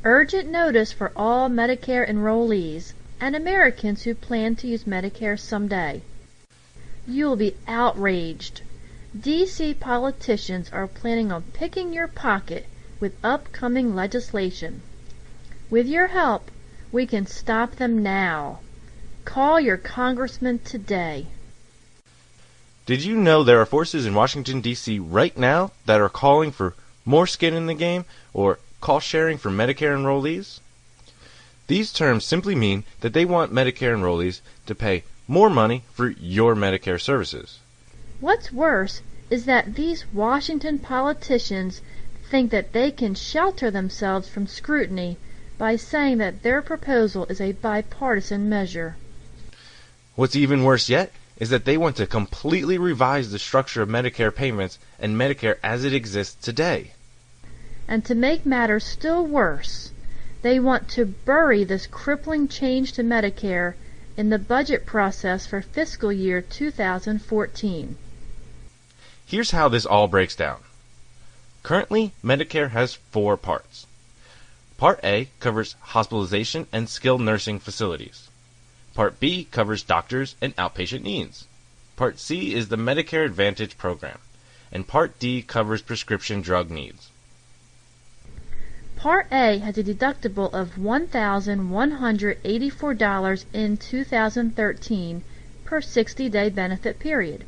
Urgent notice for all Medicare enrollees and Americans who plan to use Medicare someday. You will be outraged. D.C. politicians are planning on picking your pocket with upcoming legislation. With your help, we can stop them now. Call your congressman today. Did you know there are forces in Washington, D.C. right now that are calling for more skin in the game or cost sharing for Medicare enrollees? These terms simply mean that they want Medicare enrollees to pay more money for your Medicare services. What's worse is that these Washington politicians think that they can shelter themselves from scrutiny by saying that their proposal is a bipartisan measure. What's even worse yet is that they want to completely revise the structure of Medicare payments and Medicare as it exists today. And to make matters still worse, they want to bury this crippling change to Medicare in the budget process for fiscal year 2014. Here's how this all breaks down. Currently, Medicare has 4 parts. Part A covers hospitalization and skilled nursing facilities. Part B covers doctors and outpatient needs. Part C is the Medicare Advantage program. And Part D covers prescription drug needs. Part A has a deductible of $1,184 in 2013 per 60-day benefit period.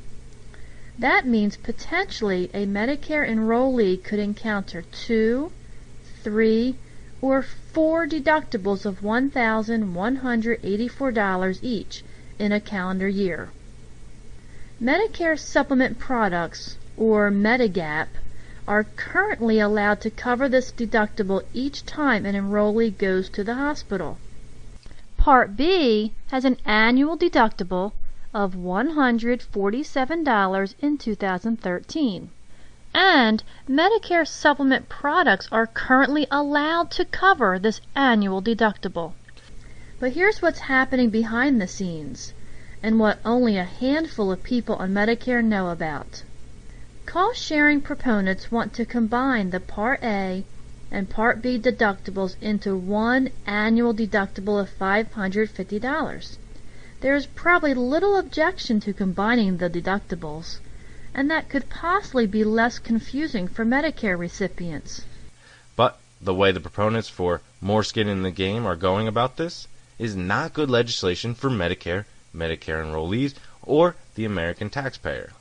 That means potentially a Medicare enrollee could encounter 2, 3, or 4 deductibles of $1,184 each in a calendar year. Medicare supplement products, or Medigap, are currently allowed to cover this deductible each time an enrollee goes to the hospital. Part B has an annual deductible of $147 in 2013. And Medicare supplement products are currently allowed to cover this annual deductible. But here's what's happening behind the scenes, and what only a handful of people on Medicare know about. Cost-sharing proponents want to combine the Part A and Part B deductibles into one annual deductible of $550. There is probably little objection to combining the deductibles, and that could possibly be less confusing for Medicare recipients. But the way the proponents for more skin in the game are going about this is not good legislation for Medicare, Medicare enrollees, or the American taxpayer.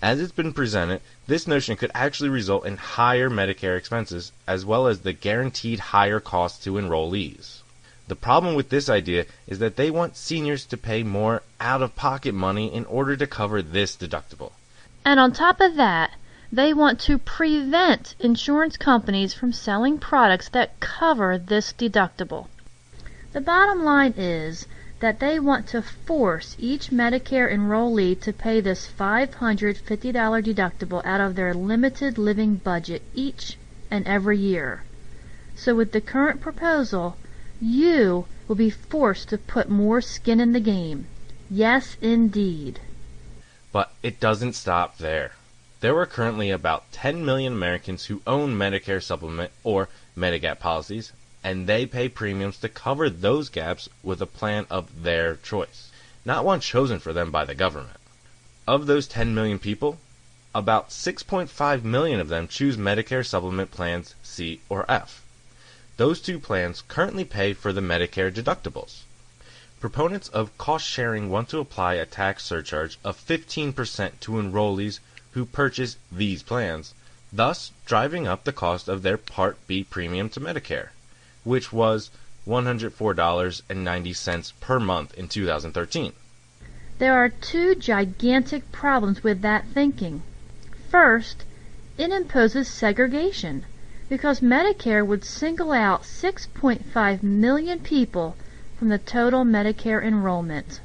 As it's been presented, this notion could actually result in higher Medicare expenses as well as the guaranteed higher costs to enrollees. The problem with this idea is that they want seniors to pay more out-of-pocket money in order to cover this deductible. And on top of that, they want to prevent insurance companies from selling products that cover this deductible. The bottom line is that they want to force each Medicare enrollee to pay this $550 deductible out of their limited living budget each and every year. So with the current proposal, you will be forced to put more skin in the game. Yes, indeed. But it doesn't stop there. There are currently about 10 million Americans who own Medicare supplement or Medigap policies, and they pay premiums to cover those gaps with a plan of their choice, not one chosen for them by the government. Of those 10 million people, about 6.5 million of them choose Medicare supplement plans C or F. Those two plans currently pay for the Medicare deductibles. Proponents of cost-sharing want to apply a tax surcharge of 15% to enrollees who purchase these plans, thus driving up the cost of their Part B premium to Medicare, which was $104.90 per month in 2013. There are 2 gigantic problems with that thinking. First, it imposes segregation, because Medicare would single out 6.5 million people from the total Medicare enrollment.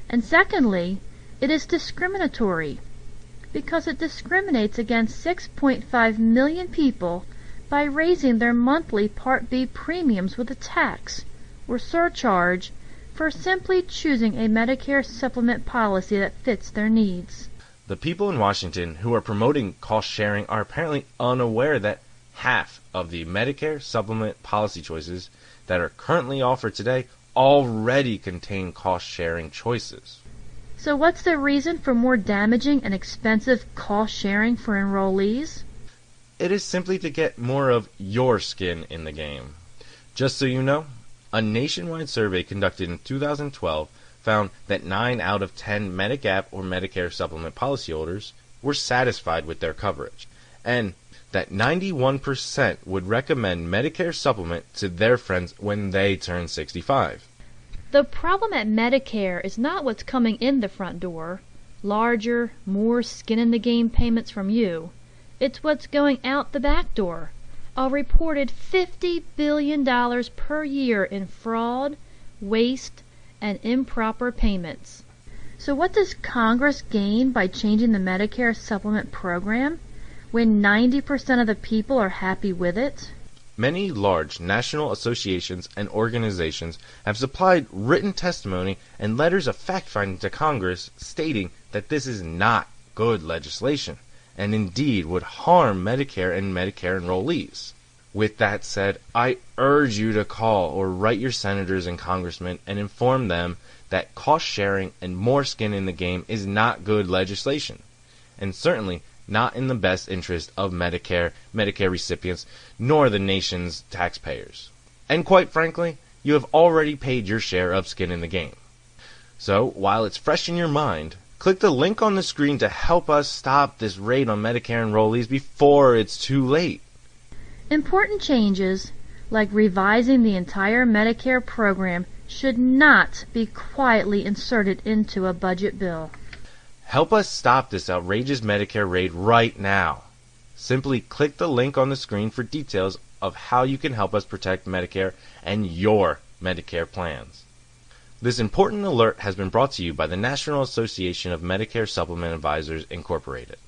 And secondly, it is discriminatory, because it discriminates against 6.5 million people by raising their monthly Part B premiums with a tax or surcharge for simply choosing a Medicare supplement policy that fits their needs. The people in Washington who are promoting cost sharing are apparently unaware that half of the Medicare supplement policy choices that are currently offered today already contain cost-sharing choices. So what's the reason for more damaging and expensive cost sharing for enrollees? It is simply to get more of your skin in the game. Just so you know, a nationwide survey conducted in 2012 found that 9 out of 10 Medigap or Medicare supplement policyholders were satisfied with their coverage, and that 91% would recommend Medicare supplement to their friends when they turn 65. The problem at Medicare is not what's coming in the front door, larger, more skin-in-the-game payments from you. It's what's going out the back door, a reported $50 billion per year in fraud, waste, and improper payments. So what does Congress gain by changing the Medicare supplement program when 90% of the people are happy with it? Many large national associations and organizations have supplied written testimony and letters of fact-finding to Congress stating that this is not good legislation and indeed would harm Medicare and Medicare enrollees. With that said, I urge you to call or write your senators and congressmen and inform them that cost sharing and more skin in the game is not good legislation, and certainly not in the best interest of Medicare recipients, nor the nation's taxpayers. And quite frankly, you have already paid your share of skin in the game. So, while it's fresh in your mind, click the link on the screen to help us stop this raid on Medicare enrollees before it's too late. Important changes, like revising the entire Medicare program, should not be quietly inserted into a budget bill. Help us stop this outrageous Medicare raid right now. Simply click the link on the screen for details of how you can help us protect Medicare and your Medicare plans. This important alert has been brought to you by the National Association of Medicare Supplement Advisors, Incorporated.